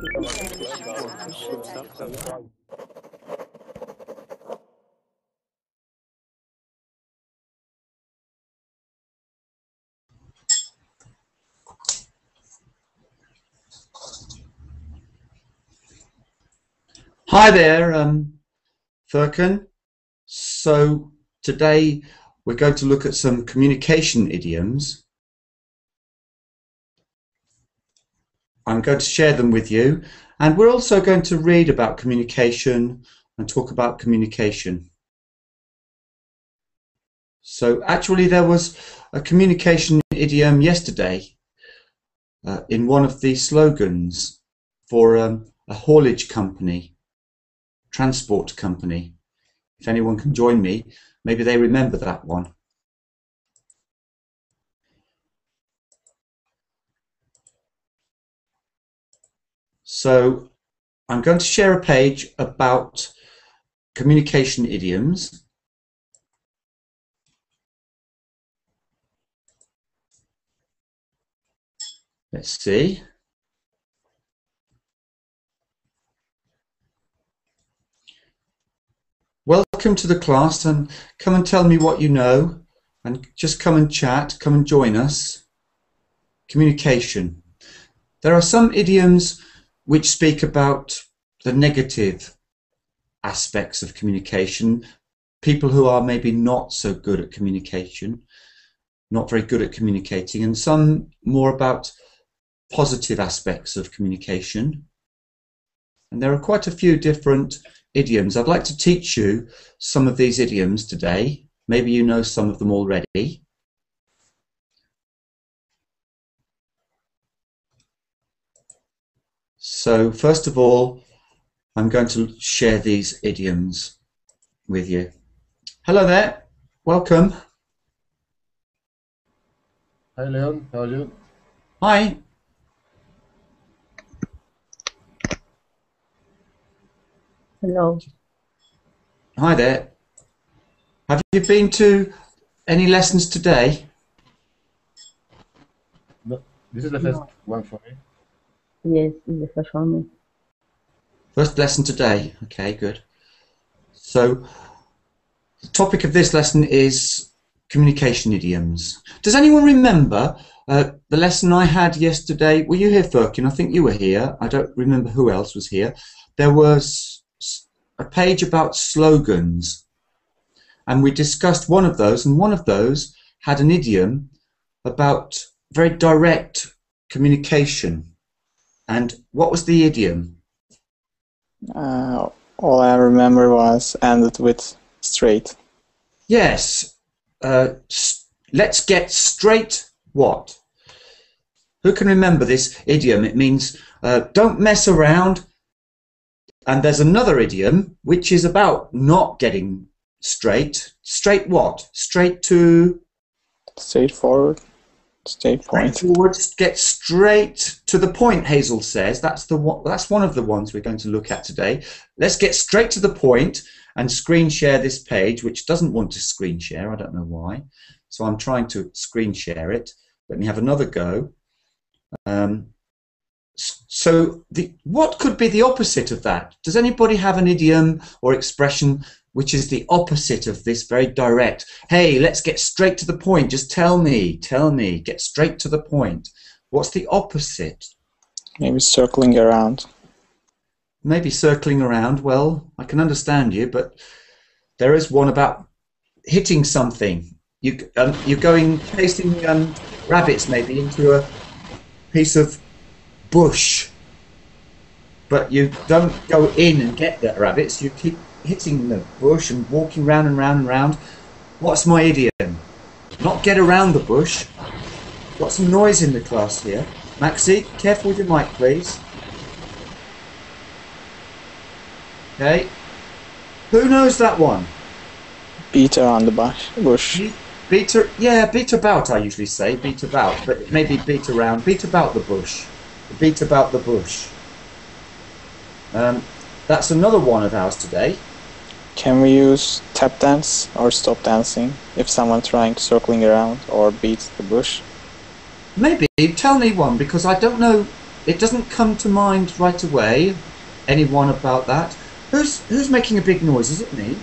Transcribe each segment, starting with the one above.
Hi there, Furkan. So today we're going to look at some communication idioms. I'm going to share them with you, and we're also going to read about communication and talk about communication. So actually there was a communication idiom yesterday in one of the slogans for a haulage company. Transport company. If anyone can join me, maybe they remember that one. So I'm going to share a page about communication idioms. Let's see. Welcome to the class, and come and tell me what you know, and just come and chat, come and join us. Communication. There are some idioms which speak about the negative aspects of communication, people who are maybe not so good at communication, not very good at communicating, and some more about positive aspects of communication. And there are quite a few different idioms. I'd like to teach you some of these idioms today. Maybe you know some of them already. So first of all, I'm going to share these idioms with you. Hello there, welcome. Hi Leon, how are you? Hi. Hello. Hi there. Have you been to any lessons today? No, this is the first one for me. Yes, it's the first one. First lesson today. Okay, good. So the topic of this lesson is communication idioms. Does anyone remember the lesson I had yesterday? Were you here, Furkin? I think you were here. I don't remember who else was here. There was a page about slogans, and we discussed one of those, and one of those had an idiom about very direct communication. And what was the idiom? All I remember was ended with straight. Yes. Let's get straight what? Who can remember this idiom? It means don't mess around. And there's another idiom which is about not getting straight. Straight what? Straight to? Straightforward. Straight point. Straightforward. Get straight to the point, Hazel says. That's one of the ones we're going to look at today. Let's get straight to the point and screen share this page, which doesn't want to screen share. I don't know why. So I'm trying to screen share it. Let me have another go. So what could be the opposite of that? Does anybody have an idiom or expression which is the opposite of this very direct? Hey, let's get straight to the point. Just tell me, get straight to the point. What's the opposite? Maybe circling around. Maybe circling around. Well, I can understand you, but there is one about hitting something. You're going chasing rabbits maybe into a piece of bush, but you don't go in and get the rabbits. You keep hitting the bush and walking round and round and round. What's my idiom? Not get around the bush. Got some noise in the class here. Maxi, careful with your mic, please. Okay. Who knows that one? Beat around the bush. Beat about, I usually say. Beat about, but maybe beat around. Beat about the bush. Beat about the bush. That's another one of ours today. Can we use tap dance or stop dancing if someone's trying to circling around or beat the bush? Maybe. Tell me one, because I don't know it doesn't come to mind right away. Anyone about that? Who's making a big noise? Is it me?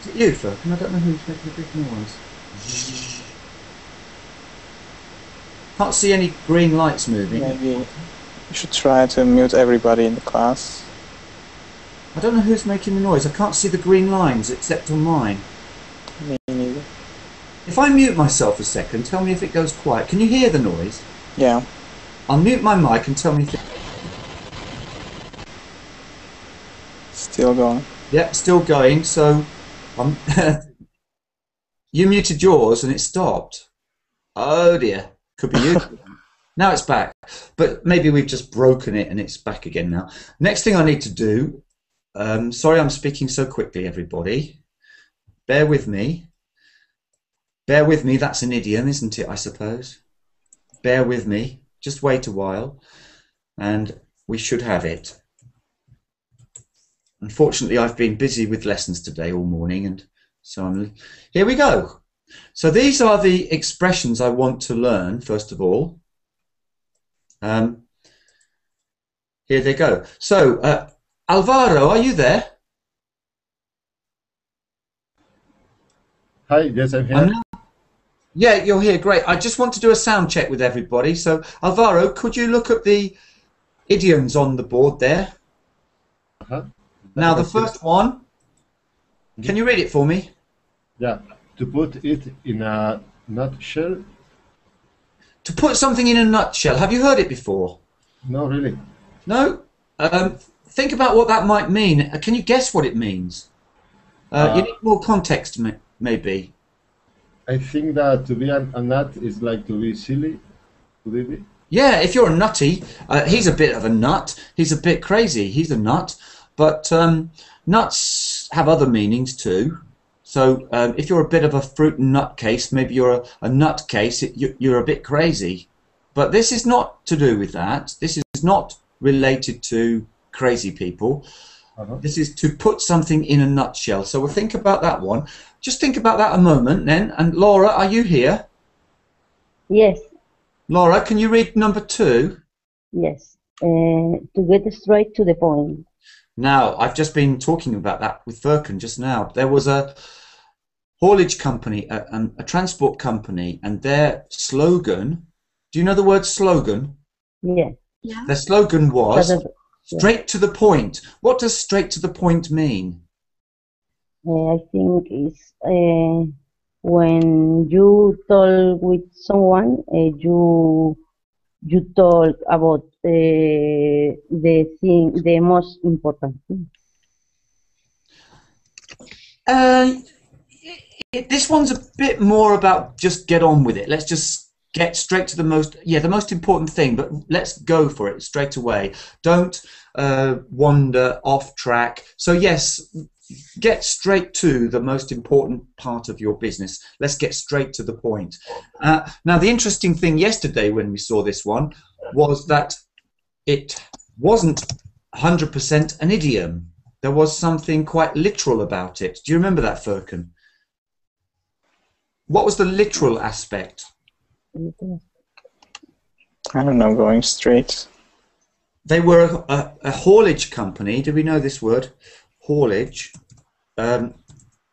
Is it you, Firkin? I don't know who's making a big noise. Can't see any green lights moving. Maybe you should try to mute everybody in the class. I don't know who's making the noise. I can't see the green lines except on mine. Me neither. If I mute myself a second, tell me if it goes quiet. Can you hear the noise? Yeah. I'll mute my mic and tell me if it... Still going. Yeah, still going. So you muted yours and it stopped. Oh dear. Could be you. Now it's back. But maybe we've just broken it and it's back again now. Next thing I need to do... sorry I'm speaking so quickly, everybody. Bear with me. Bear with me, that's an idiom, isn't it, I suppose? Bear with me. Just wait a while and we should have it. Unfortunately, I've been busy with lessons today all morning, and so here we go. So these are the expressions I want to learn, first of all. Here they go. So, Alvaro, are you there? Hi, yes, I'm here. Yeah, you're here. Great. I just want to do a sound check with everybody. So, Alvaro, could you look at the idioms on the board there? Now, the first one, can you read it for me? Yeah, to put it in a nutshell. To put something in a nutshell. Have you heard it before? No, really. No? Think about what that might mean. Can you guess what it means? You need more context, maybe. I think that to be a nut is like to be silly. Could it be? Yeah, if you're a nutty, he's a bit of a nut. He's a bit crazy. He's a nut. But nuts have other meanings too. So if you're a bit of a fruit and nut case, maybe you're a nut case, you're a bit crazy. But this is not to do with that. This is not related to crazy people. This is to put something in a nutshell. So we'll think about that one. Just think about that a moment then. And Laura, are you here? Yes. Laura, can you read number 2? Yes. To get straight to the point. Now, I've just been talking about that with Firkin just now. There was a haulage company, a transport company, and their slogan, do you know the word slogan? Yeah. Their slogan was straight to the point. What does straight to the point mean? I think it's when you talk with someone, you talk about the most important thing. This one's a bit more about just get on with it. Let's just get straight to the most important thing, but let's go for it straight away. Don't wander off track. So yes, get straight to the most important part of your business. Let's get straight to the point. Now, the interesting thing yesterday when we saw this one was that it wasn't 100% an idiom. There was something quite literal about it. Do you remember that, Firkin? What was the literal aspect? I don't know, going straight. They were a haulage company. Do we know this word? Haulage,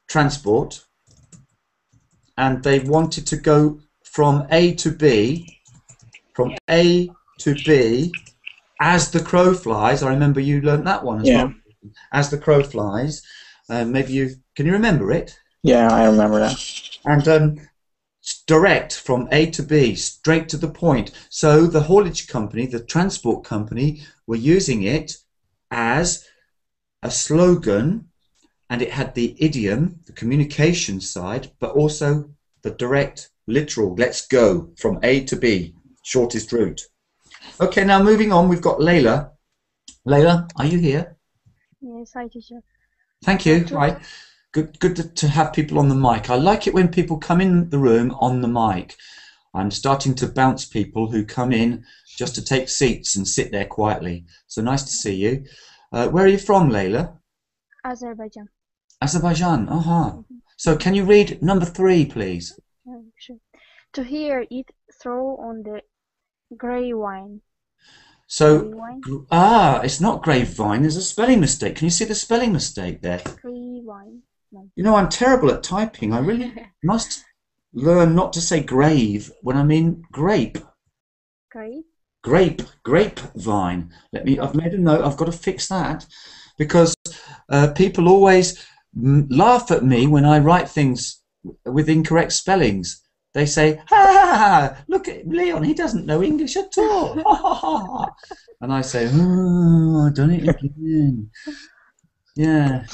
transport, and they wanted to go from A to B, as the crow flies. I remember you learnt that one as well. As the crow flies. Maybe can you remember it? Yeah, I remember that. And direct from A to B, straight to the point. So the haulage company, the transport company, were using it as a slogan, and it had the idiom, the communication side, but also the direct, literal, let's go from A to B, shortest route. Okay, now moving on, we've got Layla. Layla, are you here? Yes, hi, teacher. Thank you. Hi. Good to have people on the mic. I like it when people come in the room on the mic. I'm starting to bounce people who come in just to take seats and sit there quietly. So nice to see you. Where are you from, Layla? Azerbaijan. Azerbaijan. So can you read number 3, please? Sure. To hear it throw on the grey wine. So, Grapevine. it's not grapevine. There's a spelling mistake. Can you see the spelling mistake there? Grapevine. No. You know, I'm terrible at typing. I really must learn not to say grave when I mean grape. Grape. Grapevine. I've made a note. I've got to fix that because people always laugh at me when I write things with incorrect spellings. They say, "Ha ha ha! Look at Leon. He doesn't know English at all." Ha ha ha! And I say, "Oh, I've done it again." Yeah.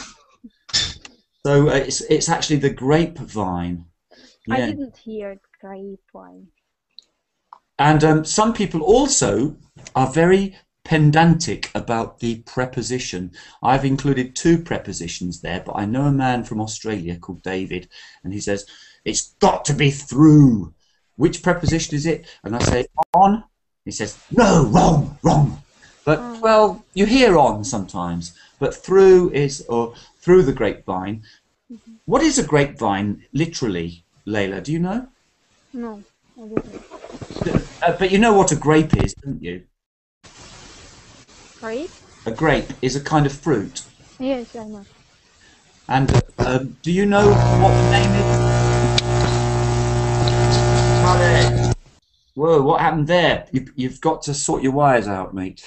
So it's actually the grapevine. I Yeah. didn't hear grapevine. And some people also are very pedantic about the preposition. I've included 2 prepositions there, but I know a man from Australia called David, and he says, it's got to be through. Which preposition is it? And I say, on. He says, no, wrong, wrong. But, well, you hear on sometimes, but through is, or through the grapevine. What is a grapevine, literally, Layla? Do you know? No, I didn't. But you know what a grape is, don't you? Grape? A grape is a kind of fruit. Yes, I know. And do you know what the name is? Whoa, what happened there? You've got to sort your wires out, mate.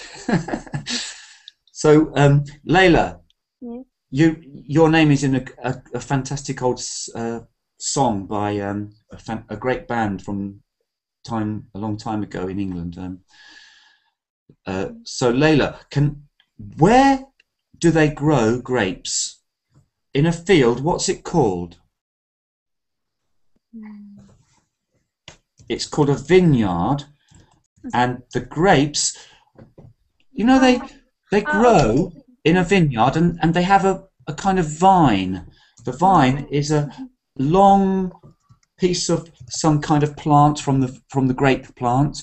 So, Layla, Yes. your name is in a fantastic old song by a great band from a long time ago in England. So Layla, where do they grow grapes? In a field, what's it called? It's called a vineyard, and the grapes, you know, they grow in a vineyard, and they have a kind of vine. The vine is a long piece of some kind of plant from the grape plant.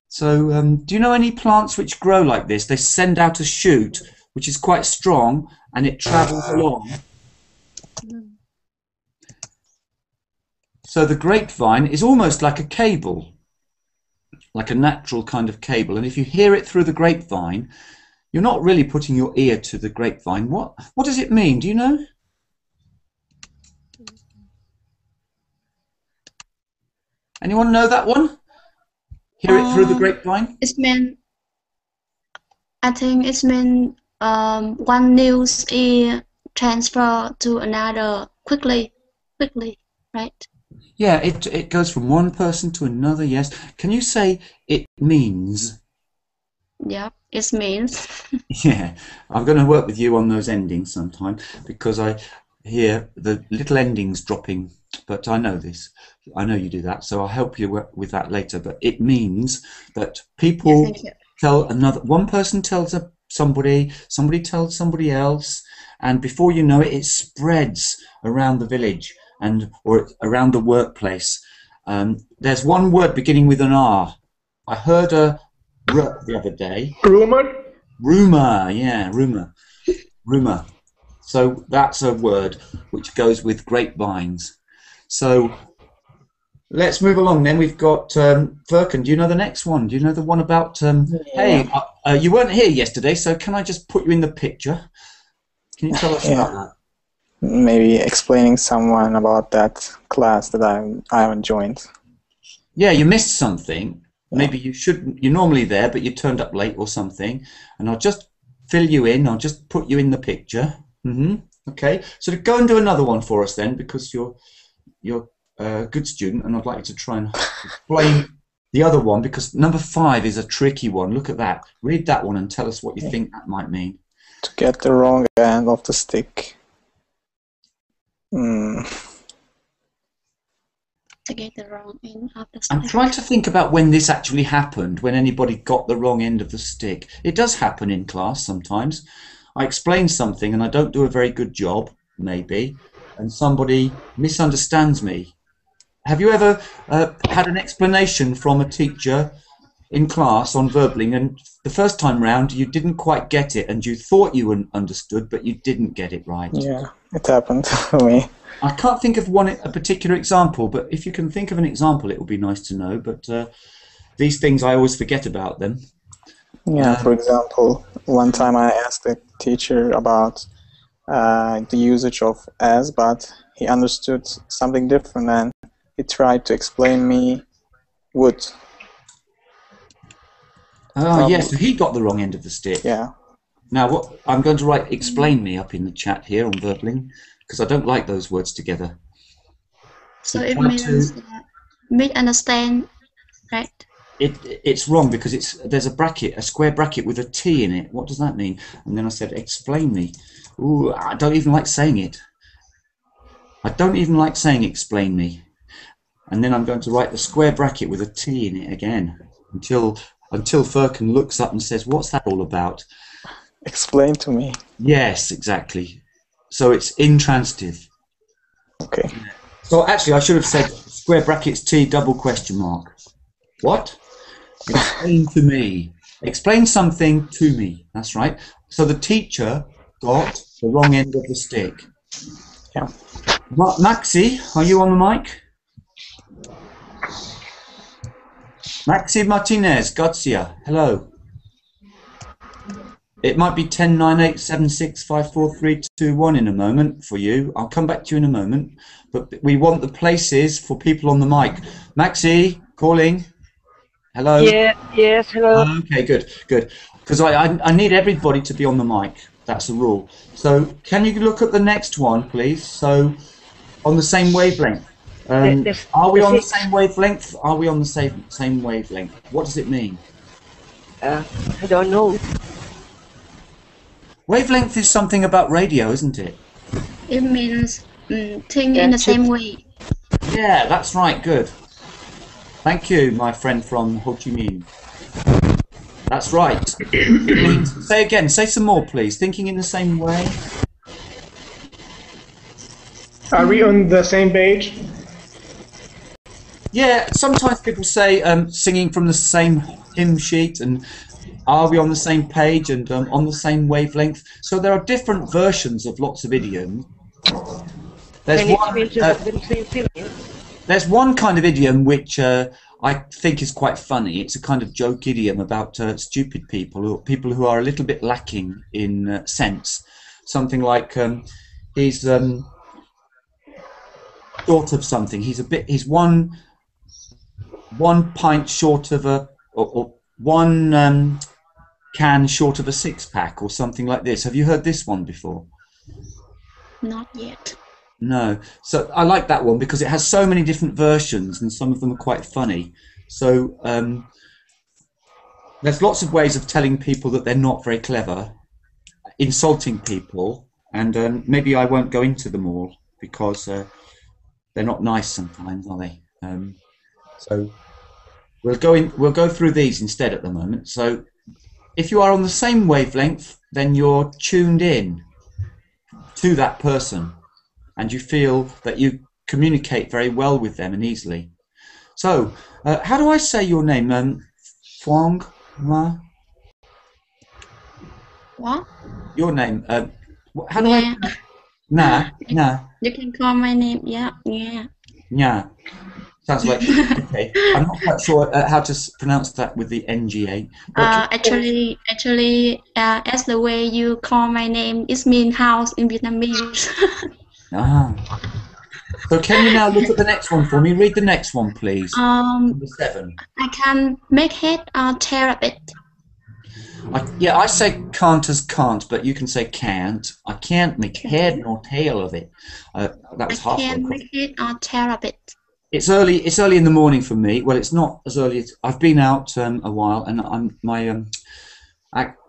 So do you know any plants which grow like this? They send out a shoot which is quite strong and it travels along. So the grapevine is almost like a cable, like a natural kind of cable, and if you hear it through the grapevine, you're not really putting your ear to the grapevine. What does it mean? Do you know? Anyone know that one? Hear it through the grapevine? I think it's mean one news is transfer to another quickly, right? Yeah, it goes from one person to another, yes. Can you say it means? Yeah, it means. Yeah, I'm going to work with you on those endings sometime because I hear the little endings dropping, but I know this. I know you do that, so I'll help you with that later. But it means that people tell one person tells somebody tells somebody else, and before you know it, it spreads around the village or around the workplace. There's one word beginning with an R. I heard a R the other day. Rumor? Rumour, yeah, rumour. So that's a word which goes with grapevines. So let's move along then. We've got Furkan. Do you know the next one? Do you know the one about, hey, you weren't here yesterday, so can I just put you in the picture? Can you tell us about that? Maybe explaining someone about that class that I haven't joined. Yeah, you missed something. Maybe you're normally there, but you turned up late or something, and I'll just fill you in. I'll just put you in the picture. Okay, so go and do another one for us then, because you're a good student, and I'd like you to try and explain the other one, because number 5 is a tricky one. Look at that. Read that one and tell us what you think that might mean. To get the wrong end of the stick. To get the wrong end of the stick. I'm trying to think about when this actually happened, when anybody got the wrong end of the stick. It does happen in class sometimes. I explain something and I don't do a very good job, maybe, and somebody misunderstands me. Have you ever had an explanation from a teacher in class on verbling, and the first time round you didn't quite get it and you thought you understood, but you didn't get it right? Yeah, it happened to me. I can't think of a particular example, but if you can think of an example, it would be nice to know. But these things, I always forget about them. Yeah, for example, one time I asked the teacher about the usage of as, but he understood something different and he tried to explain me would. Oh, yes, so he got the wrong end of the stick. Yeah. Now, what I'm going to write explain me up in the chat here on Verbling, because I don't like those words together. So it means misunderstand, right? It's wrong because there's a bracket, a square bracket with a T in it. What does that mean? And then I said, explain me. Ooh, I don't even like saying it. I don't even like saying explain me. And then I'm going to write the square bracket with a T in it again until Firkin looks up and says, what's that all about? Explain to me. Yes, exactly. So it's intransitive. Okay. So actually I should have said square brackets T double question mark. What? Explain to me. Explain something to me. That's right. So the teacher got the wrong end of the stick. Yeah. Maxi, are you on the mic? Maxi Martinez, Garcia, hello. It might be 1098765431 in a moment for you. I'll come back to you in a moment. But we want the places for people on the mic. Maxi, calling. Hello? Yeah, yes, hello. Okay, good, good. Because I need everybody to be on the mic. That's the rule. So can you look at the next one, please? So on the same wavelength. Are we on the same wavelength? Are we on the same wavelength? What does it mean? I don't know. Wavelength is something about radio, isn't it? It means think in the same way. Yeah, that's right, good. Thank you, my friend from Ho Chi Minh. That's right. It means, say again, say some more, please. Thinking in the same way. Are we on the same page? Yeah, sometimes people say singing from the same hymn sheet, and are we on the same page and on the same wavelength? So there are different versions of lots of idioms. There's one kind of idiom which I think is quite funny. It's a kind of joke idiom about stupid people, or people who are a little bit lacking in sense. Something like he's short of something. He's one pint short of or one can short of a six-pack, or something like this. Have you heard this one before? Not yet. No. So I like that one because it has so many different versions, and some of them are quite funny. So there's lots of ways of telling people that they're not very clever, insulting people, and maybe I won't go into them all because they're not nice sometimes, are they? So we'll go through these instead at the moment. So if you are on the same wavelength, then you're tuned in to that person, and you feel that you communicate very well with them and easily. So, how do I say your name? Fuang? What? Your name? How do I? Na. You can call my name. Yeah. Nya. Sounds like okay. I'm not quite sure how to pronounce that with the NGA. Actually, as the way you call my name, it means house in Vietnamese. Ah. So can you now look at the next one for me? Read the next one, please. Number 7. I can make head or tail of it. I say can't as can't, but you can say can't. I can't make head nor tail of it. That was halfway. I can make head or tail of it. It's early. It's early in the morning for me. Well, it's not as early as I've been out a while, and my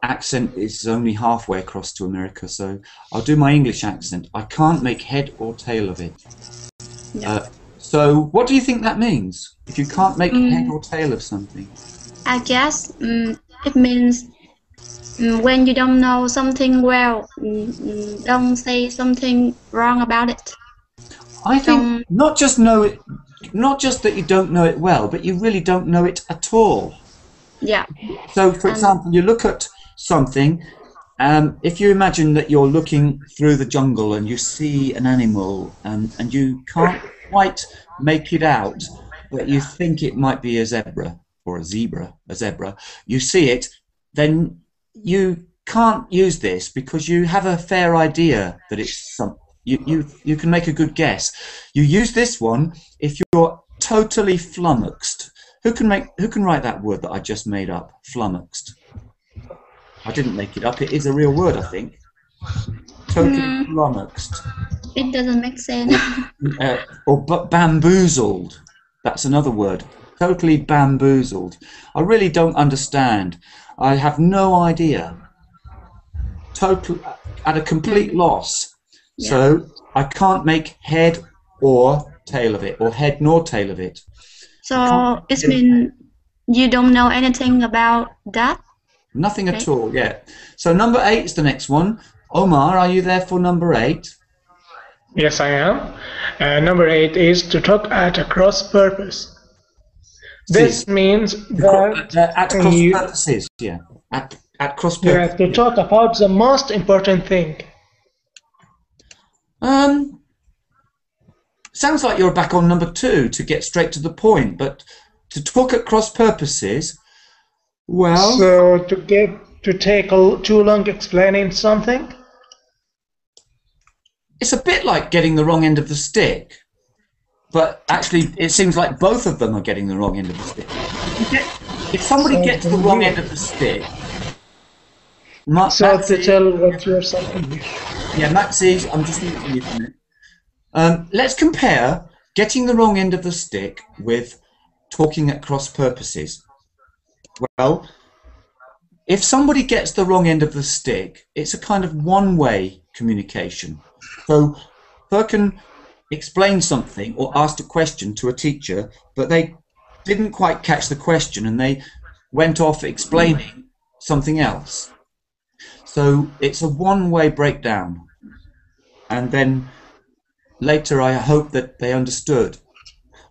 accent is only halfway across to America. So I'll do my English accent. I can't make head or tail of it. No. So what do you think that means? If you can't make head or tail of something? I guess it means when you don't know something well, don't say something wrong about it. I think not just that you don't know it well, but you really don't know it at all. Yeah. So, for example, you look at something, if you imagine that you're looking through the jungle and you see an animal and you can't quite make it out, but you think it might be a zebra or a zebra, you see it, then you can't use this because you have a fair idea that it's some. You can make a good guess. You use this one if you're totally flummoxed. Who can write that word that I just made up? Flummoxed. I didn't make it up. It is a real word, I think. Totally flummoxed. It doesn't make sense. Or bamboozled. That's another word. Totally bamboozled. I really don't understand. I have no idea. Total, at a complete loss. Yeah. So I can't make head or tail of it, or head nor tail of it. So it means you don't know anything about that? Nothing at all, yeah. So number 8 is the next one. Omar, are you there for number 8? Yes, I am. Number 8 is to talk at a cross purpose. This means that at cross purposes, yeah. At cross you purposes. have to talk about the most important thing. Sounds like you're back on number 2, to get straight to the point, but to talk at cross purposes, well... So to take too long explaining something? It's a bit like getting the wrong end of the stick, but actually it seems like both of them are getting the wrong end of the stick. If somebody gets the wrong end of the stick... to tell what you're saying. Yeah, Maxi, I'm just muting you for a minute. Let's compare getting the wrong end of the stick with talking at cross purposes. Well, if somebody gets the wrong end of the stick, it's a kind of one-way communication. So they can explain something or ask a question to a teacher, but they didn't quite catch the question and they went off explaining something else. So it's a one-way breakdown. And then later I hope that they understood.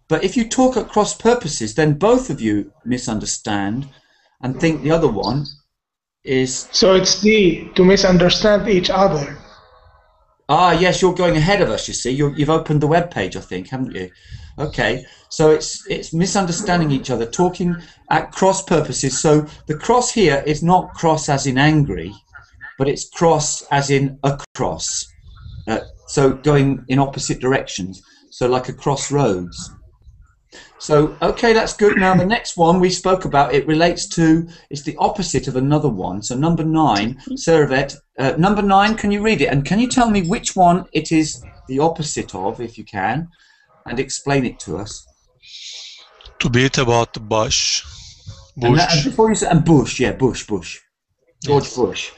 But if you talk at cross purposes, then both of you misunderstand and think the other one is... So it's to misunderstand each other. Ah, yes, you're going ahead of us, you see. You've opened the web page, I think, haven't you? Okay, so it's misunderstanding each other, talking at cross purposes. So the cross here is not cross as in angry, but it's cross as in across. So going in opposite directions, so like a crossroads. So, okay, that's good. Now the next one we spoke about, it relates to, it's the opposite of another one. So number 9, Servet, number 9, can you read it? And can you tell me which one it is the opposite of, if you can, and explain it to us? To beat about the bush. And before you say, and Bush, yeah, Bush. George Yes. Bush.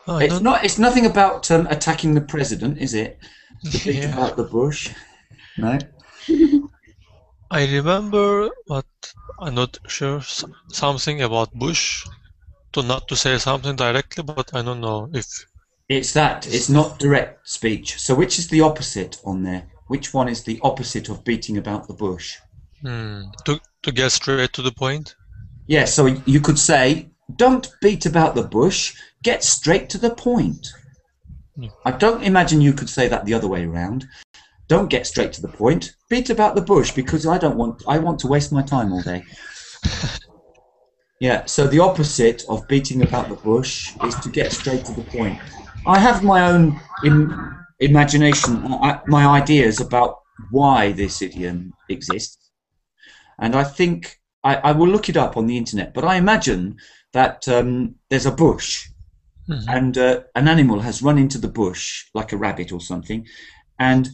It's nothing about attacking the president, is it? To beat about the bush. No. I remember, but I'm not sure, something about Bush. Not to say something directly, but I don't know if... It's not direct speech. So which is the opposite on there? Which one is the opposite of beating about the bush? To get straight to the point? Yeah, so you could say, don't beat about the bush, get straight to the point. I don't imagine you could say that the other way around. Don't get straight to the point, beat about the bush, because I want to waste my time all day. Yeah, so the opposite of beating about the bush is to get straight to the point. I have my own imagination, my ideas about why this idiom exists, and I think I will look it up on the internet, but I imagine that there's a bush, and an animal has run into the bush, like a rabbit or something, and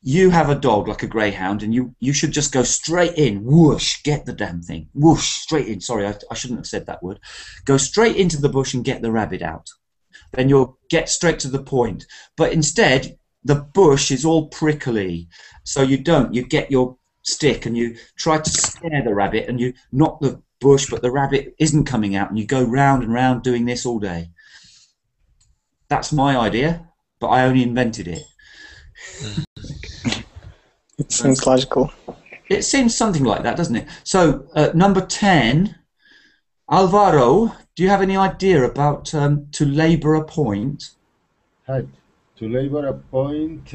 you have a dog like a greyhound, and you should just go straight in, whoosh, get the damn thing, whoosh, straight in. Sorry, I shouldn't have said that word. Go straight into the bush and get the rabbit out. Then you'll get straight to the point. But instead, the bush is all prickly, so you get your stick and you try to scare the rabbit, and you knock the bush, but the rabbit isn't coming out, and you go round and round doing this all day. That's my idea, but I only invented it. It seems logical. It seems something like that, doesn't it? So, number 10, Alvaro, do you have any idea about to labour a point? Hi. To labour a point,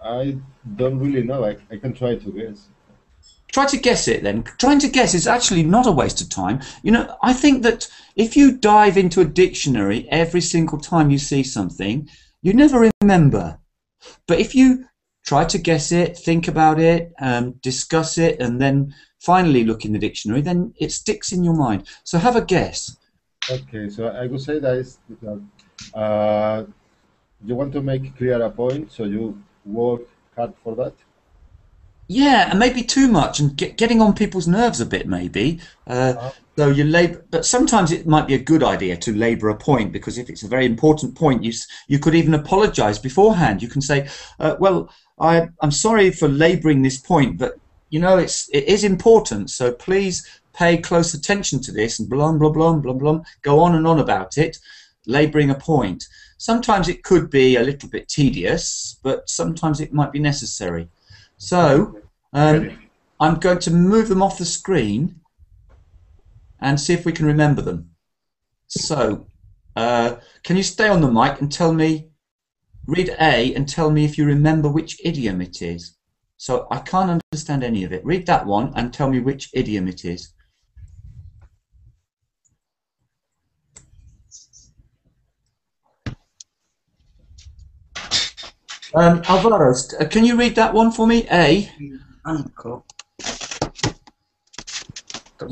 I don't really know. I can try to guess. try to guess it then. Trying to guess is actually not a waste of time. You know, I think that if you dive into a dictionary every single time you see something, you never remember. But if you try to guess it, think about it, discuss it, and then finally look in the dictionary, then it sticks in your mind. So have a guess. Okay, so I would say that is you want to make clear a point, so you work hard for that. Yeah, and maybe too much, and getting on people's nerves a bit, maybe. So you labor, but sometimes it might be a good idea to labour a point, because if it's a very important point, you could even apologise beforehand. You can say, "Well, I'm sorry for labouring this point, but you know it is important. So please pay close attention to this," and blah blah blah blah blah. Go on and on about it, labouring a point. Sometimes it could be a little bit tedious, but sometimes it might be necessary. So I'm going to move them off the screen and see if we can remember them. So can you stay on the mic and tell me, read A and tell me if you remember which idiom it is. So I can't understand any of it. Read that one and tell me which idiom it is. Alvaro, can you read that one for me? A.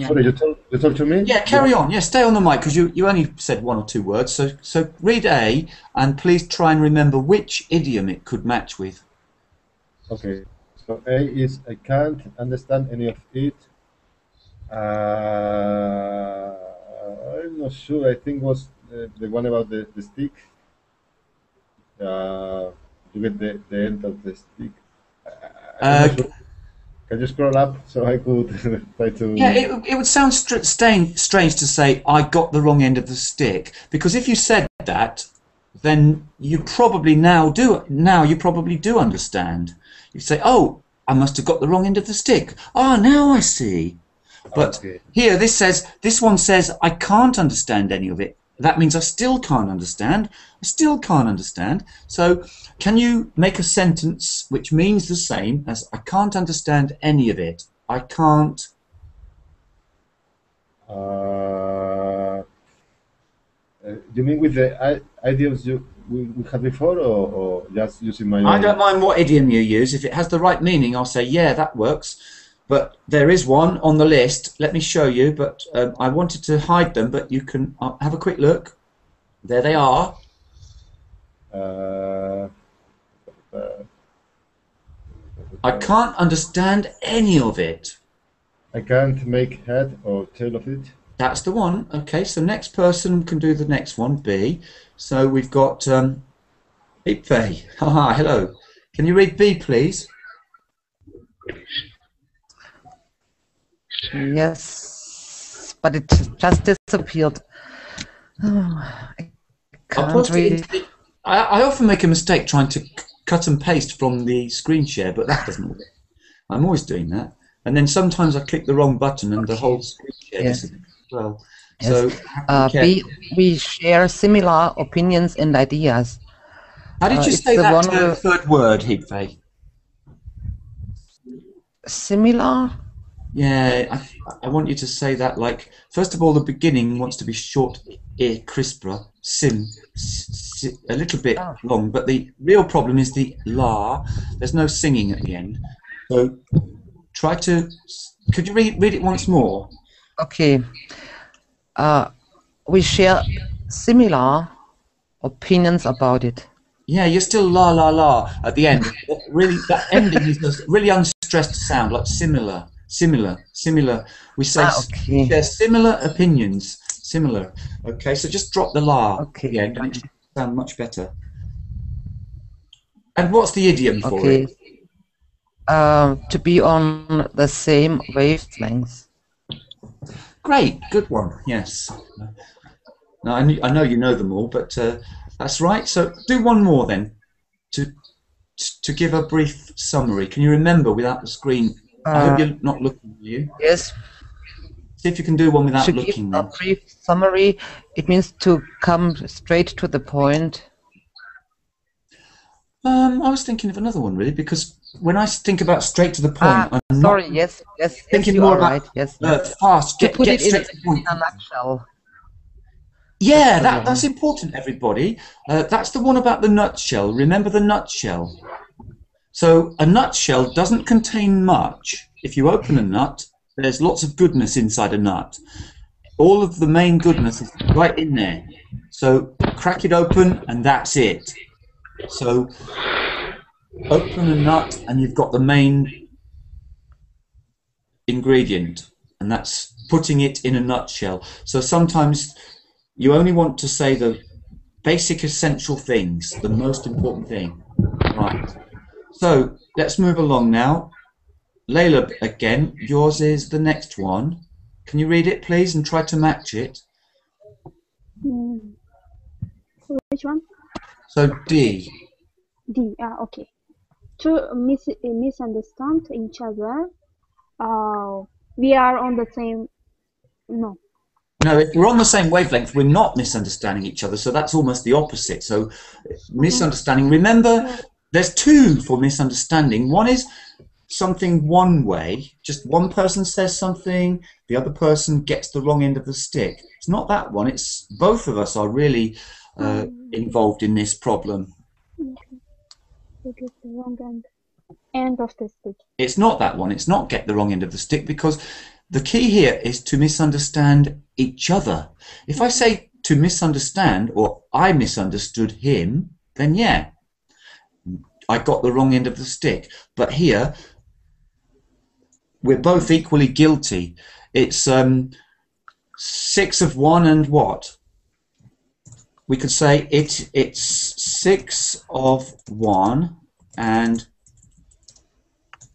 Sorry, you told to me? Yeah, carry on. Yeah, stay on the mic, because you only said 1 or 2 words. So read A and please try and remember which idiom it could match with. Okay. So A is I can't understand any of it. I'm not sure. I think was the one about the stick. You get the end of the stick. I'm not sure. Can you scroll up so I could try to... Yeah, it would sound strange to say, I got the wrong end of the stick. Because if you said that, then you probably you probably do understand. You say, oh, I must have got the wrong end of the stick. Ah, now I see. But okay. Here, this one says, I can't understand any of it. That means I still can't understand. I still can't understand. So can you make a sentence which means the same as I can't understand any of it? I can't... you mean with the idioms we had before, or just using my own? I don't mind what idiom you use. If it has the right meaning, I'll say, yeah, that works. But there is one on the list. Let me show you. But I wanted to hide them, but you can have a quick look. There they are. I can't understand any of it. I can't make head or tail of it. That's the one. Okay, so next person can do the next one, B. So we've got Ipfe. Haha, hello. Can you read B, please? Yes, but it just disappeared. Oh, I can't read it. I often make a mistake trying to cut and paste from the screen share, but that doesn't work. I'm always doing that. And then sometimes I click the wrong button and the whole screen share disappears as well. Yes. So we share similar opinions and ideas. How did you say that third word, Hipfe? Similar? Yeah, I want you to say that like, first of all, the beginning wants to be short, crisper, a little bit long, but the real problem is the la. There's no singing at the end. So try to, could you read it once more? Okay. We share similar opinions about it. Yeah, you're still la la la at the end. Really, that ending is just really unstressed sound, like similar. We say we share similar opinions. Similar. Okay, so just drop the la. Okay. Yeah, and it should sound much better. And what's the idiom for it? To be on the same wavelength. Great, good one. Yes. Now, I know you know them all, but that's right. So do one more then, to give a brief summary. Can you remember without the screen? I hope you're not looking at you. Yes. See if you can do one without looking. To give a brief summary, it means to come straight to the point. I was thinking of another one really, because when I think about straight to the point, I'm sorry. not Yes. thinking You more are about right. Yes. fast. To Get put it straight to the point. in a nutshell. Yeah, That's the that's one. important, everybody. That's the one about the nutshell. Remember the nutshell. So a nutshell doesn't contain much. If you open a nut, there's lots of goodness inside a nut. All of the main goodness is right in there. So crack it open and that's it. So open a nut and you've got the main ingredient, and that's putting it in a nutshell. So sometimes you only want to say the basic essential things, the most important thing. Right. So let's move along now. Layla, again, yours is the next one. Can you read it, please, and try to match it? Which one? So D. D. Okay. To misunderstand each other. We are on the same. No. No, if we're on the same wavelength, we're not misunderstanding each other. So that's almost the opposite. So misunderstanding. Remember, there's two for misunderstanding. One is something one way, just one person says something, the other person gets the wrong end of the stick. It's not that one. It's both of us are really involved in this problem. We get the wrong end of the stick. It's not that one. It's not get the wrong end of the stick, because the key here is to misunderstand each other. If I say to misunderstand, or I misunderstood him, then yeah, I got the wrong end of the stick. But here, we're both equally guilty. It's 6 of one and what? We could say it's 6 of one and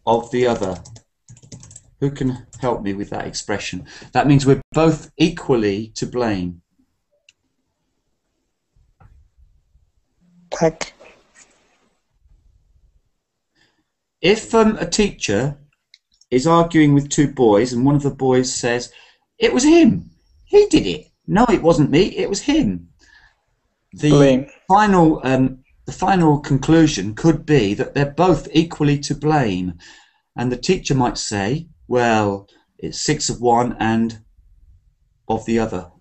of the other. Who can help me with that expression? That means we're both equally to blame. Heck. If a teacher is arguing with two boys and one of the boys says, "It was him, he did it." No, it wasn't me, it was him. The final conclusion could be that they're both equally to blame, and the teacher might say, well, it's 6 of one and of the other.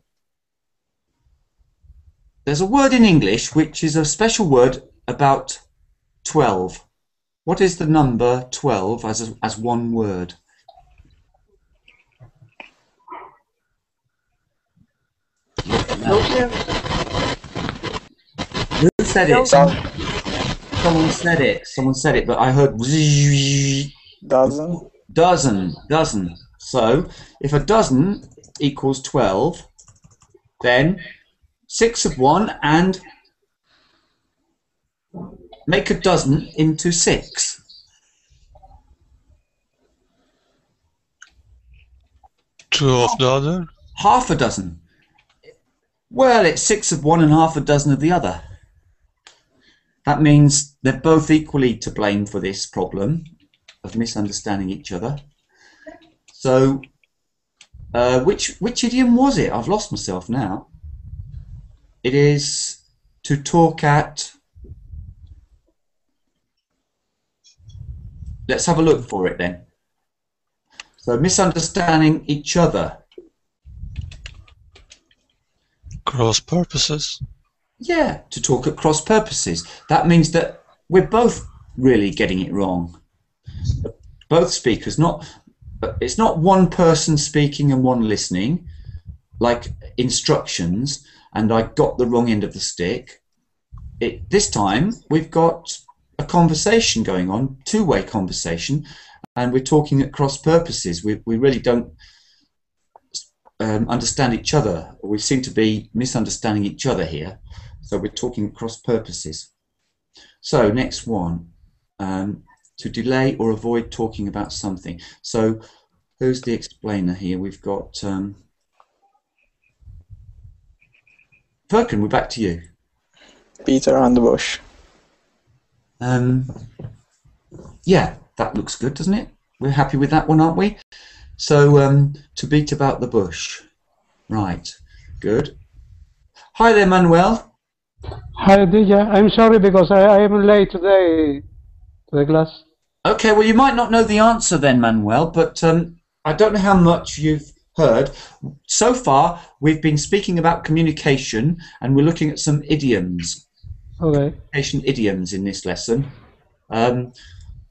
There's a word in English which is a special word about 12. What is the number 12 as one word? Who said it? Someone said it. Someone said it, but I heard dozen. Dozen. So if a dozen equals 12, then 6 of one and make a dozen into 6. Two of the other? Half a dozen. Well, it's 6 of one and half a dozen of the other. That means they're both equally to blame for this problem of misunderstanding each other. So, which idiom was it? I've lost myself now. It is to talk at... Let's have a look for it then. So, misunderstanding each other. Cross purposes. Yeah, to talk at cross purposes. That means that we're both really getting it wrong. Both speakers, it's not one person speaking and one listening, like instructions, and I got the wrong end of the stick. This time we've got a conversation going on, two-way conversation, and we're talking at cross purposes. We really don't understand each other. We seem to be misunderstanding each other here. So we're talking cross purposes. So next one, to delay or avoid talking about something. So who's the explainer here? We've got Perkin, we're back to you. Peter on the bush. Yeah, that looks good, doesn't it? We're happy with that one, aren't we? So to beat about the bush. Right, good. Hi there, Manuel. Hi, DJ. I'm sorry because I am late today to the class. Okay, well, you might not know the answer then, Manuel, but I don't know how much you've heard. So far, we've been speaking about communication, and we're looking at some idioms. Okay. Communication idioms in this lesson.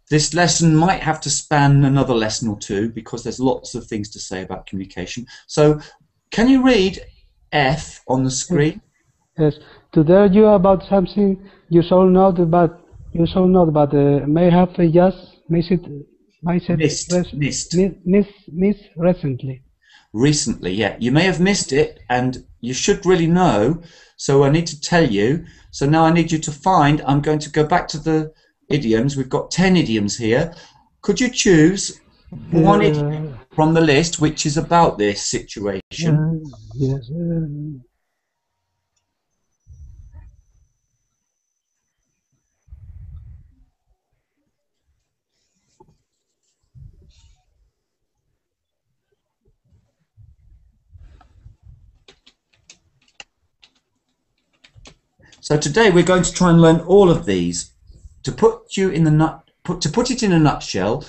This lesson might have to span another lesson or two because there's lots of things to say about communication. So, can you read F on the screen? Yes. To tell you about something you should know, but may have just missed recently. Recently, yeah. You may have missed it, and you should really know. So I need to tell you. So now I need you to find. I'm going to go back to the idioms. We've got 10 idioms here. Could you choose one idiom from the list which is about this situation? Yes. So today we're going to try and learn all of these. To put you in the to put it in a nutshell,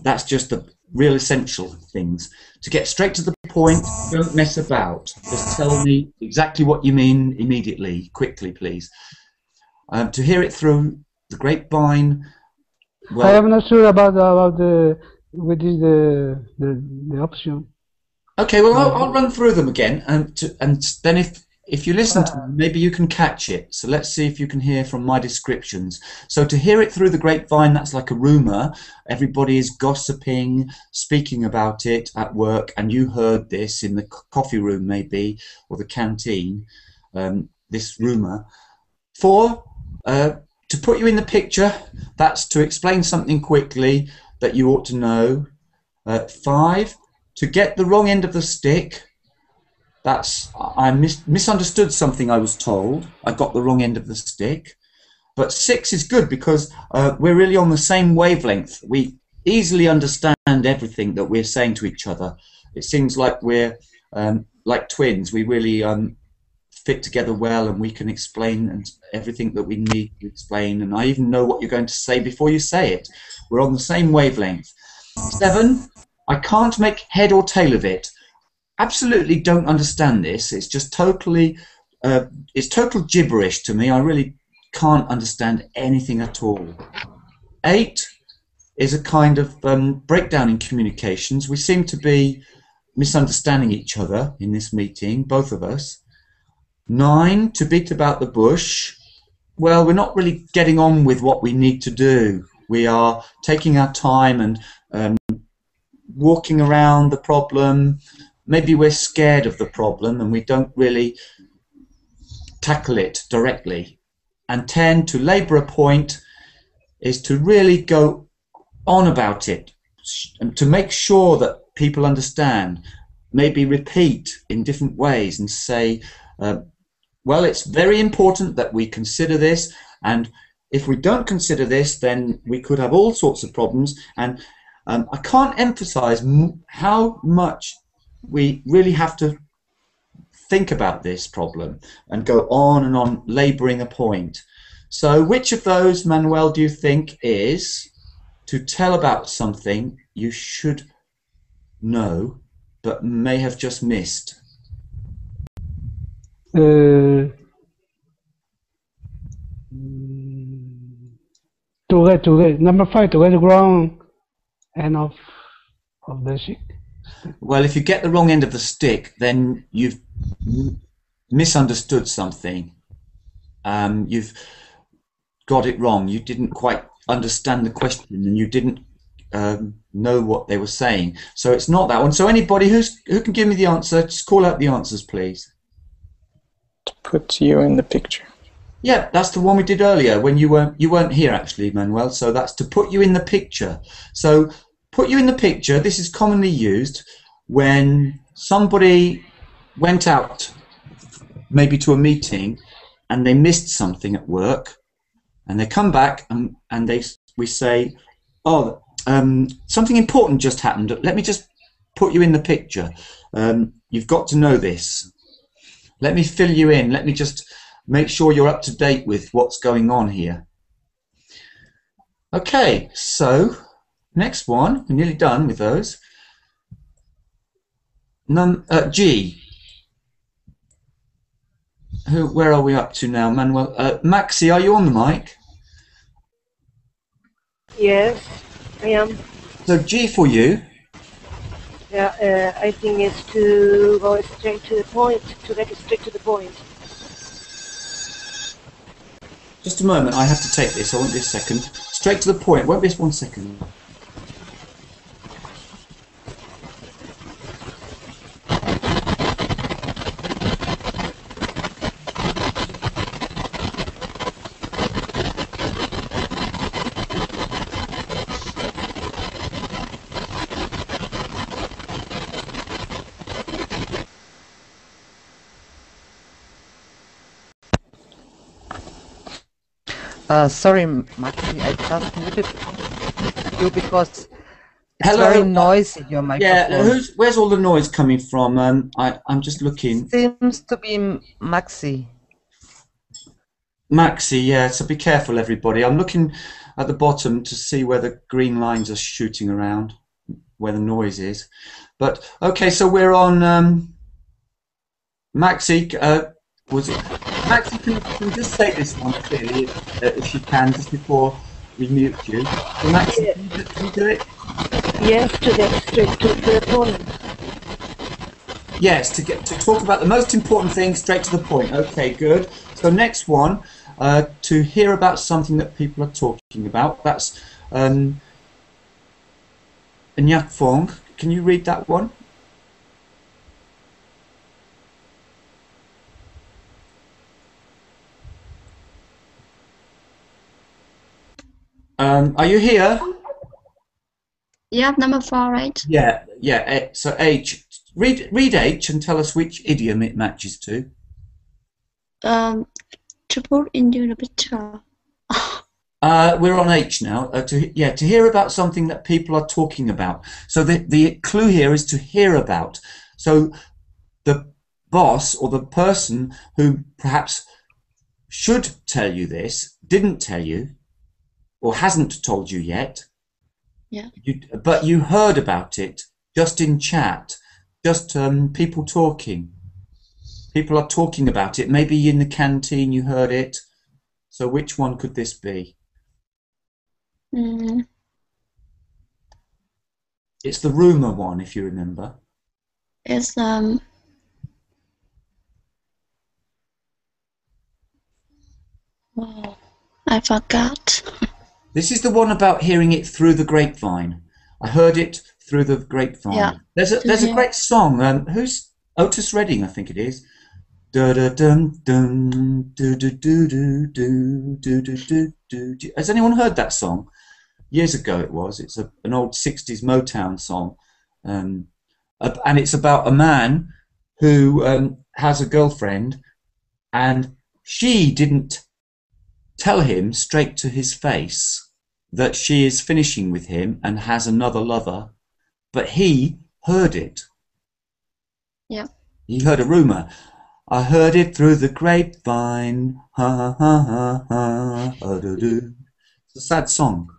that's just the real essential things. To get straight to the point, don't mess about. Just tell me exactly what you mean immediately, quickly, please. To hear it through the grapevine. Well, I am not sure about what is the option. Okay, well I'll run through them again, and then if you listen to them, maybe you can catch it. So let's see if you can hear from my descriptions. So to hear it through the grapevine, that's like a rumor. Everybody is gossiping, speaking about it at work, and you heard this in the coffee room maybe, or the canteen, this rumor. 4, to put you in the picture, that's to explain something quickly that you ought to know. 5, to get the wrong end of the stick. That's I misunderstood something I was told. I got the wrong end of the stick. But 6 is good because we're really on the same wavelength. We easily understand everything that we're saying to each other. It seems like we're like twins. We really fit together well, and we can explain everything that we need to explain. And I even know what you're going to say before you say it. We're on the same wavelength. 7, I can't make head or tail of it. Absolutely don't understand this. It's just totally, it's total gibberish to me. I really can't understand anything at all. 8 is a kind of breakdown in communications. We seem to be misunderstanding each other in this meeting, both of us. 9, to beat about the bush. Well, we're not really getting on with what we need to do. We are taking our time and walking around the problem. Maybe we're scared of the problem and we don't really tackle it directly. And 10, to labour a point, is to really go on about it and to make sure that people understand. Maybe repeat in different ways and say, well, it's very important that we consider this, and if we don't consider this, then we could have all sorts of problems. And I can't emphasize how much we really have to think about this problem and go on and on labouring a point. So which of those, Manuel, do you think is to tell about something you should know but may have just missed? To get number 5, to get the wrong end of the stick. Well, if you get the wrong end of the stick, then you've misunderstood something. You've got it wrong. You didn't quite understand the question, and you didn't know what they were saying. So it's not that one. So anybody who can give me the answer, just call out the answers, please. To put you in the picture. Yeah, that's the one we did earlier when you weren't here actually, Manuel. So that's to put you in the picture. So put you in the picture. This is commonly used when somebody went out maybe to a meeting and they missed something at work, and they come back and we say, oh, something important just happened. Let me just put you in the picture. You've got to know this. Let me fill you in. Let me just make sure you're up to date with what's going on here. Okay, so next one, we're nearly done with those. G. Where are we up to now, Manuel? Maxi, are you on the mic? Yes, I am. So G for you. Yeah, I think it's to go straight to the point, to get straight to the point. Just a moment, I have to take this. I won't be a second. Straight to the point. Won't be 1 second. Sorry, Maxi, I just muted you because it's Hello. very noisy, your microphone. Yeah, where's all the noise coming from? I'm just looking. Seems to be Maxi. Maxi, yeah, so be careful, everybody. I'm looking at the bottom to see where the green lines are shooting around, where the noise is. But, okay, so we're on Maxi. Maxi, can you just say this one clearly, if you can, just before we mute you? So Maxi, can you do it? Yes, to get straight to the point. Yes, to talk about the most important thing, straight to the point. Okay, good. So next one, to hear about something that people are talking about. That's Nyak Fong. Can you read that one? Are you here? Yeah, number 4, right? Yeah, yeah. So H. Read H and tell us which idiom it matches to. To put into the picture. We're on H now. To hear about something that people are talking about. So the clue here is to hear about. So the boss or the person who perhaps should tell you this didn't tell you, or hasn't told you yet. Yeah. But you heard about it just in chat, just people talking. People are talking about it. Maybe in the canteen you heard it. So which one could this be? It's the rumor one, if you remember. It's oh, I forgot. This is the one about hearing it through the grapevine. I heard it through the grapevine. Yeah. There's a great song. Who's Otis Redding? I think it is. Da da dum dum do do do do do do do do. Has anyone heard that song? Years ago it was. It's an old 60s Motown song, and it's about a man who has a girlfriend, and she didn't tell him straight to his face that she is finishing with him and has another lover, but he heard it. Yeah. He heard a rumor. I heard it through the grapevine. Ha ha ha ha ha. Do. It's a sad song.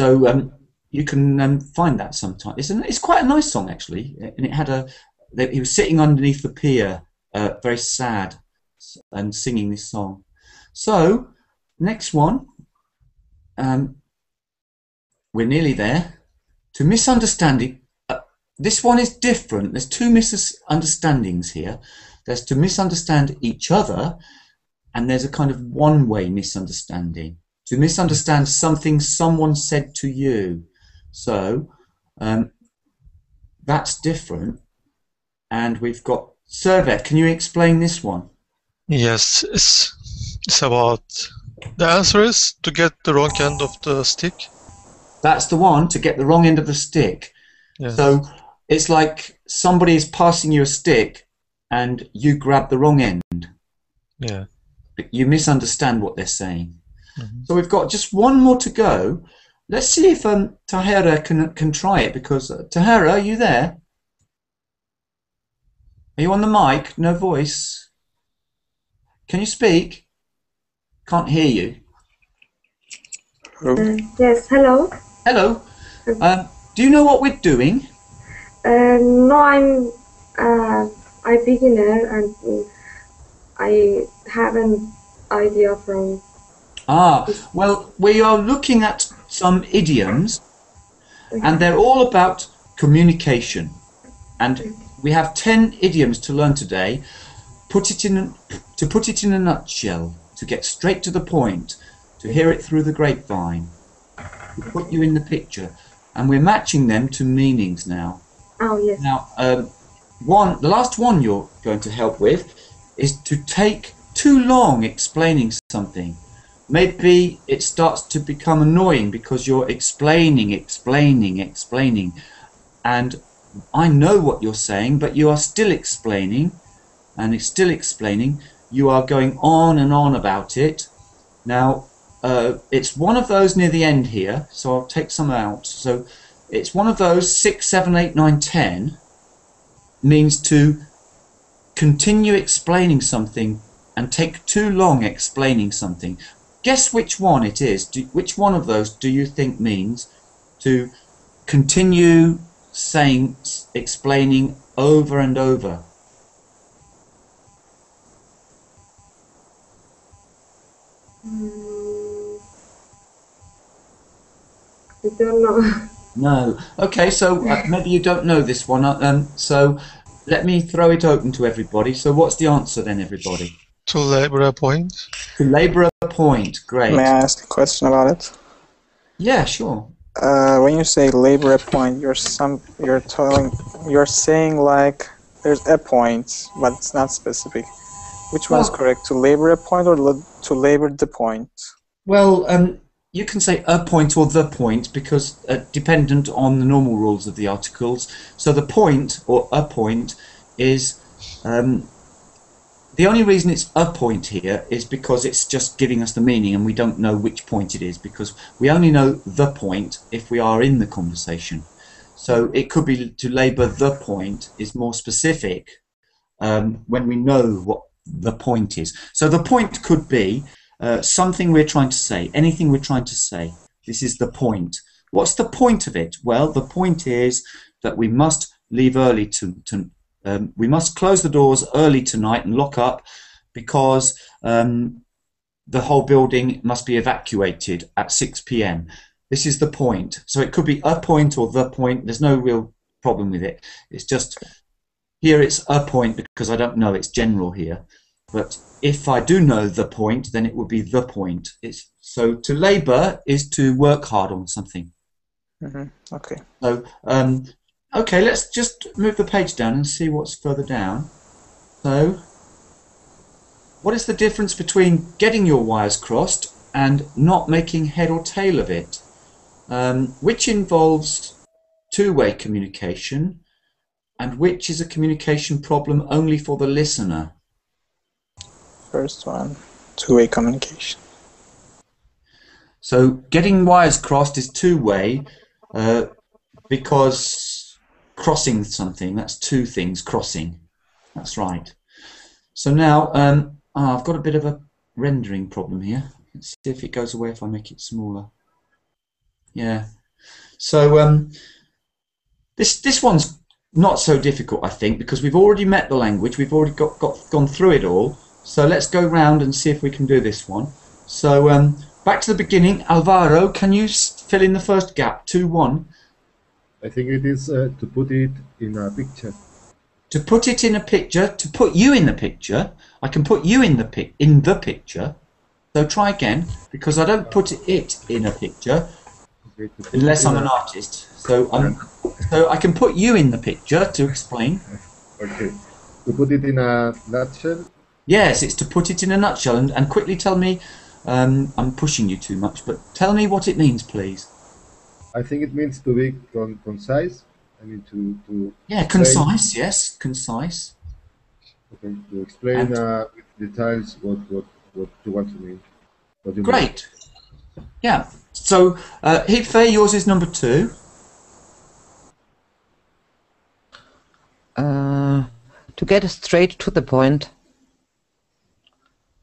So you can find that sometime. It's quite a nice song actually, and it had he was sitting underneath the pier, very sad, and singing this song. So next one, we're nearly there. To misunderstanding. This one is different. There's two misunderstandings here. There's to misunderstand each other, and there's a kind of one-way misunderstanding. To misunderstand something someone said to you. So that's different. And we've got Servet. Can you explain this one? Yes, it's about the answer is to get the wrong end of the stick. That's the one, to get the wrong end of the stick. Yes. So it's like somebody is passing you a stick and you grab the wrong end. Yeah. You misunderstand what they're saying. Mm-hmm. So we've got just one more to go. Let's see if Tahera can try it, because Tahera, are you there? Are you on the mic? No voice. Can you speak? Can't hear you. Yes, hello. Hello. Do you know what we're doing? No, I'm a beginner and I have an idea from. Well, we are looking at some idioms, and they're all about communication. And we have 10 idioms to learn today. To put it in a nutshell, to get straight to the point, to hear it through the grapevine, to put you in the picture, and we're matching them to meanings now. Oh yes. Now, the last one you're going to help with is to take too long explaining something. Maybe it starts to become annoying because you're explaining, and I know what you're saying, but you are still explaining, and it's still explaining. You are going on and on about it. Now, it's one of those near the end here, so I'll take some out. So it's one of those 6, 7, 8, 9, 10 means to continue explaining something and take too long explaining something. Guess which one it is. Which one of those do you think means to continue explaining over and over? I don't know. No. Okay, so maybe you don't know this one. So let me throw it open to everybody. So what's the answer then, everybody? To labor a point. To labor a point. Great. May I ask a question about it? Yeah, sure. When you say labor a point, you're saying like there's a point, but it's not specific. Which one is correct? To labor a point or to labor the point? Well, you can say a point or the point because dependent on the normal rules of the articles. So the point or a point is the only reason it's a point here is because it's just giving us the meaning and we don't know which point it is because we only know the point if we are in the conversation. So it could be to labor the point is more specific when we know what the point is. So the point could be something we're trying to say, anything we're trying to say. This is the point. What's the point of it? Well, the point is that we must leave early we must close the doors early tonight and lock up because the whole building must be evacuated at 6 p.m. This is the point. So it could be a point or the point. There's no real problem with it. It's just here it's a point because I don't know. It's general here. But if I do know the point, then it would be the point. So to labor is to work hard on something. Okay. So, okay, let's just move the page down and see what's further down. So, what is the difference between getting your wires crossed and not making head or tail of it? Which involves two-way communication and which is a communication problem only for the listener? First one, two-way communication. So getting wires crossed is two-way because crossing something, that's two things crossing. That's right. So now I've got a bit of a rendering problem here. Let's see if it goes away if I make it smaller. Yeah. So this one's not so difficult, I think, because we've already met the language. We've already gone through it all. So let's go round and see if we can do this one. So back to the beginning. Alvaro, can you fill in the first gap? 2-1. I think it is to put it in a picture. To put it in a picture. To put you in the picture. I can put you in the picture. So try again, because I don't put it in a picture Okay, unless I'm an artist. So I can put you in the picture to explain. Okay. To put it in a nutshell. Yes, it's to put it in a nutshell. And quickly tell me, I'm pushing you too much, but tell me what it means, please. I think it means to be concise. I mean to yeah, concise. Yes, concise. Okay, to explain with details what you want to mean. Great. Yeah. So, Hitfe, yours is number 2. To get straight to the point.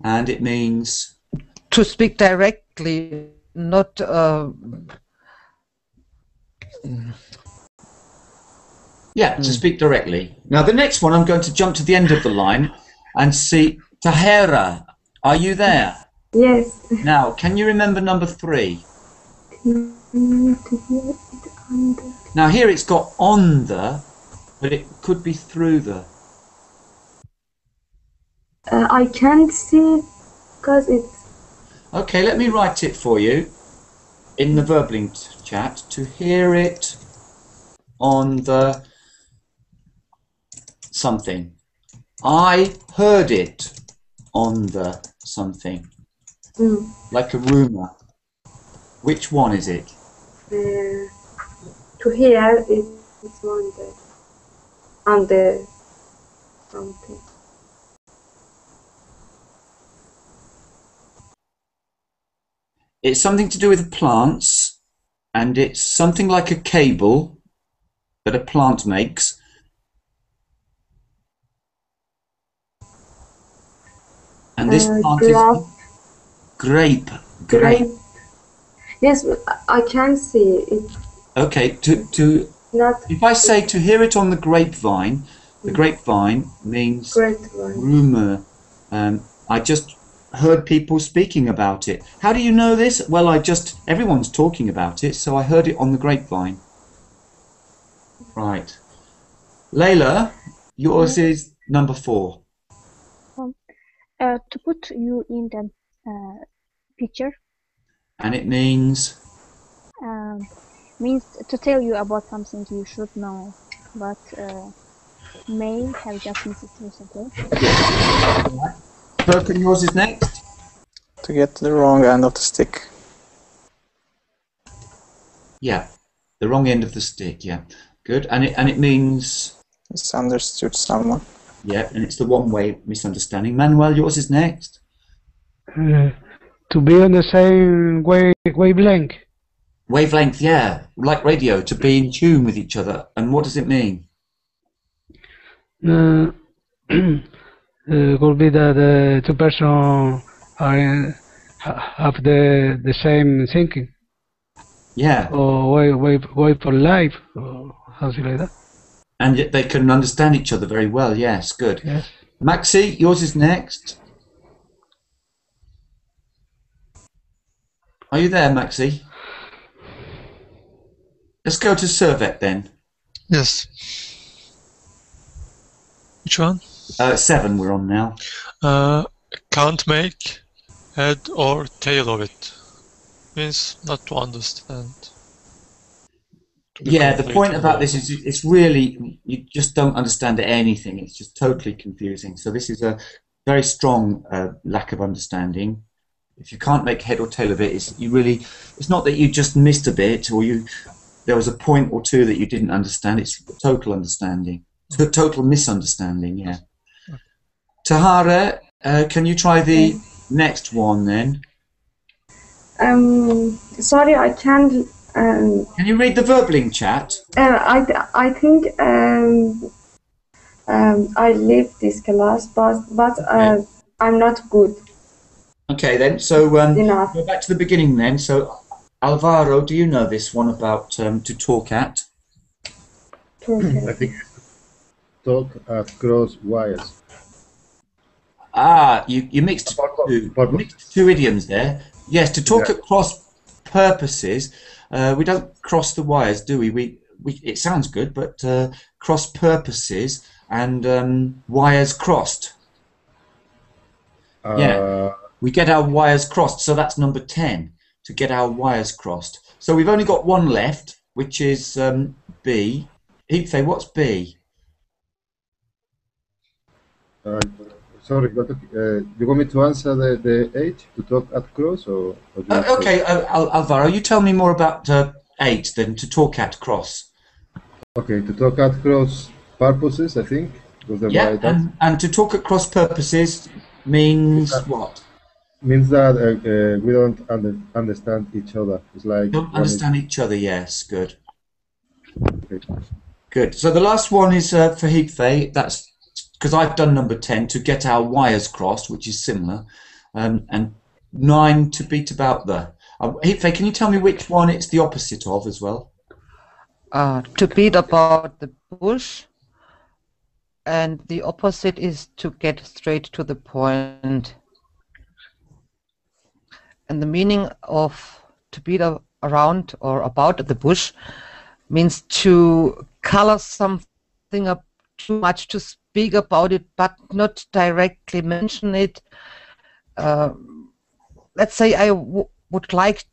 And it means? To speak directly not Yeah, to speak directly. Now the next one, I'm going to jump to the end of the line and see. Tahera, are you there? Yes. Now, can you remember number 3? Now here it's got on the, but it could be through the. I can't see because it's... Okay, let me write it for you in the verbling chat. To hear it on the something. I heard it on the something. Like a rumour. Which one is it? To hear it's on the something. It's something to do with plants, and it's something like a cable that a plant makes. And this plant is grape. Yes, I can see it. Okay, Not if I say to hear it on the grapevine means rumour. I just heard people speaking about it. How do you know this? Well, everyone's talking about it, so I heard it on the grapevine. Right. Layla, yours is number 4. To put you in the picture. And it means? Means to tell you about something you should know, but may have just missed it recently. Burton, yours is next. To get the wrong end of the stick. Yeah, the wrong end of the stick. Yeah, good. And it means misunderstood someone. Yeah, and it's the one-way misunderstanding. Manuel, yours is next. To be on the same wavelength. Wavelength, yeah, like radio. To be in tune with each other. And what does it mean? Could be that the two persons have the same thinking. Yeah. Or wait for life, or something like that. And yet they can understand each other very well. Yes, good. Yes. Maxi, yours is next. Are you there, Maxi? Let's go to Servet then. Yes. Which one? 7 we're on now. Can't make head or tail of it. Means not to understand. Yeah, the point about this is it's really, you just don't understand anything. It's just totally confusing. So this is a very strong lack of understanding. If you can't make head or tail of it, it's not that you just missed a bit or there was a point or two that you didn't understand. It's total understanding. Total misunderstanding, yeah. Tahara, can you try the next one then? Sorry, I can't. Can you read the verbling chat? I think I leave this class, but Okay. I'm not good. Okay then, so go back to the beginning then. So Alvaro, do you know this one about to talk at? I think talk across wires. Ah, you mixed two idioms there. Yes, to talk at cross purposes. We don't cross the wires, do we? It sounds good, but cross purposes and wires crossed. Yeah, we get our wires crossed, so that's number 10, to get our wires crossed. So we've only got one left, which is B. Ife, what's B? Sorry, but, you want me to answer the 8 to talk at cross or okay, Alvaro, you tell me more about 8 then, to talk at cross. Okay, to talk at cross purposes, I think. Yeah, and to talk at cross purposes means what? Means that we don't understand each other. It's like don't understand each other. Yes, good. Okay. Good. So the last one is for Higfe. That's because I've done number 10 to get our wires crossed, which is similar, and 9 to beat about the. Hife, can you tell me which one it's the opposite of as well? To beat about the bush, and the opposite is to get straight to the point. And the meaning of to beat around or about the bush means to color something up too much, to speak about it, but not directly mention it. Let's say I would like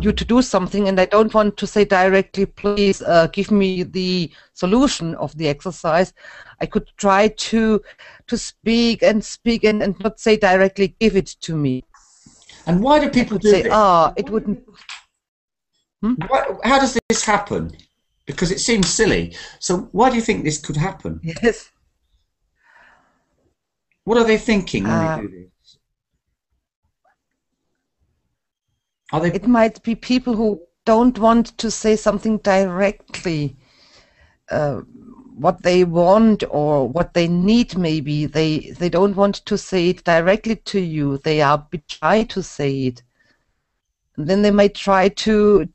you to do something, and I don't want to say directly, please give me the solution of the exercise. I could try to speak and not say directly, give it to me. And why do people do say, this? It wouldn't. How does this happen? Because it seems silly. So why do you think this could happen? Yes. What are they thinking when they do this? It might be people who don't want to say something directly, what they want or what they need. Maybe they don't want to say it directly to you. They are a bit shy to say it. And then they might try to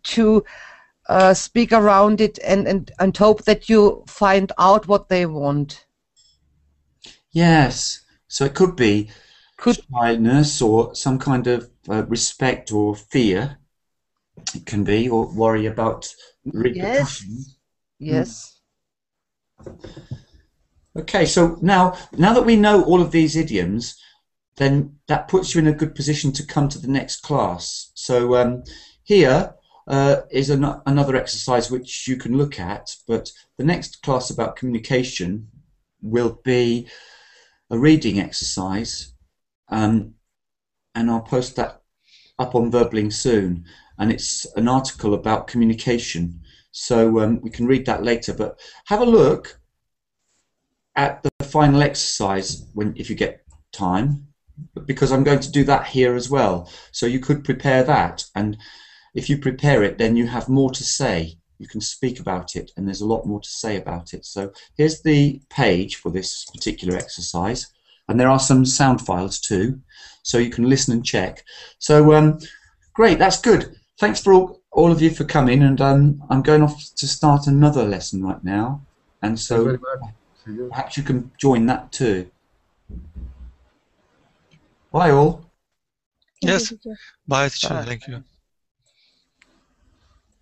speak around it and hope that you find out what they want. Yes. So it could be shyness or some kind of respect or fear. It can be, or worry about repercussions. Yes. Okay, so now that we know all of these idioms, then that puts you in a good position to come to the next class. So here is another exercise which you can look at, but the next class about communication will be a reading exercise, and I'll post that up on Verbling soon, and it's an article about communication, so we can read that later. But have a look at the final exercise if you get time, because I'm going to do that here as well, so you could prepare that, and if you prepare it, then you have more to say. You can speak about it, and there's a lot more to say about it. So here's the page for this particular exercise, and there are some sound files too, so you can listen and check. So great, that's good. Thanks for all of you for coming, and I'm going off to start another lesson right now, and so perhaps you can join that too. Bye all. Yes. Bye, teacher. Thank you.